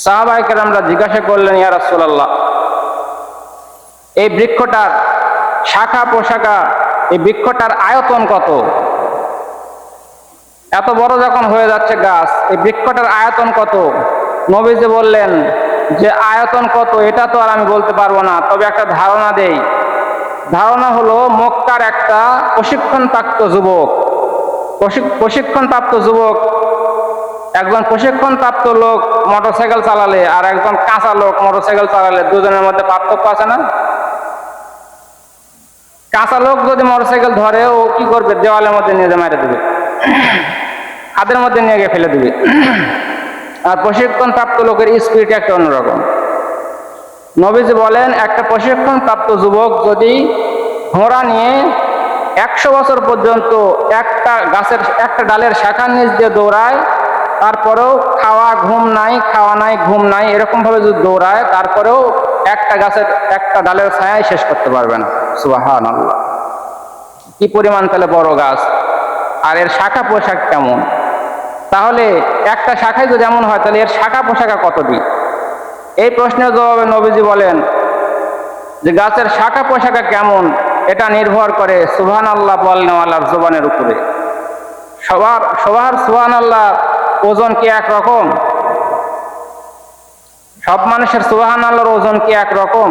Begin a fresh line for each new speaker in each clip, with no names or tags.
সাহাবায়ে কেরামরা জিজ্ঞাসা করলেন, ইয়া রাসূলুল্লাহ, এই বৃক্ষটার শাখা পোশাকা, এই বৃক্ষটার আয়তন কত? এত বড় যখন হয়ে যাচ্ছে গাছ, এই বৃক্ষটার আয়তন কত? নবীজি বললেন যে আয়তন কত এটা তো আর আমি বলতে পারবো না, তবে একটা ধারণা দেই। ধারণা হলো, মক্কার একটা প্রশিক্ষণপ্রাপ্ত যুবক, একজন প্রশিক্ষণপ্রাপ্ত লোক মোটরসাইকেল চালালে আর একজন কাঁচা লোক মোটরসাইকেল চালালে দুজনের মধ্যে পার্থক্য আছে না? কাঁচা লোক যদি মোটরসাইকেল ধরে, ও কি করবে? দেওয়ালের মধ্যে নিয়ে মেরে দেবে, হাতের মধ্যে নিয়ে গিয়ে ফেলে দেবে। আর প্রশিক্ষণপ্রাপ্ত লোকের স্পিড একটা অন্যরকম। নবীজি বলেন, একটা প্রশিক্ষণপ্রাপ্ত যুবক যদি ঘোড়া নিয়ে 100 বছর পর্যন্ত একটা গাছের একটা ডালের শাখার নিচ দিয়ে দৌড়ায়, তারপরেও খাওয়া নাই ঘুম নাই এরকম ভাবে যদি দৌড়ায়, তারপরেও একটা গাছের একটা ডালের ছায়াই শেষ করতে পারবে না। সুবহানাল্লাহ! কি পরিমাণ তাহলে বড় গাছ, আর এর শাখা পোশাক কেমন? তাহলে একটা শাখায় যদি এমন হয়, তাহলে এর শাখা পোশাকা কতটি? এই প্রশ্নের জবাবে নবীজি বলেন যে গাছের শাখা পোশাকা কেমন এটা নির্ভর করে সুবহানাল্লাহ বলনেওয়ালার জবানের উপরে। সবার সুবহানাল্লাহ ওজন কি একরকম? সব মানুষের সুবহানাল্লাহর ওজন কি একরকম?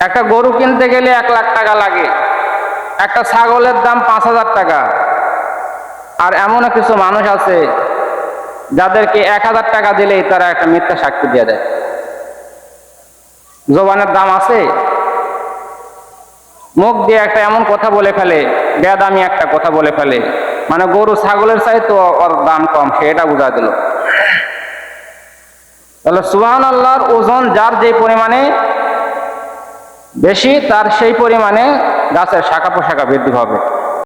একটা গরু কিনতে গেলে 1 লাখ টাকা লাগে, একটা ছাগলের দাম 5,000 টাকা। আর এমনও কিছু মানুষ আছে যাদেরকে 1,000 টাকা দিলেই তারা একটা মিথ্যা সাক্ষী দিয়ে দেয়। জবানের দাম আছে। মুখ দিয়ে একটা এমন কথা বলে ফেলে, বেদামি একটা কথা বলে ফেলে, মানে গরু ছাগলের চাইতে ওর দাম কম, সে এটা বুঝা দিল। তাহলে সুবহানাল্লাহর ওজন যার যে পরিমাণে বেশি, তার সেই পরিমাণে গাছের শাখা পোশাকা বৃদ্ধি হবে।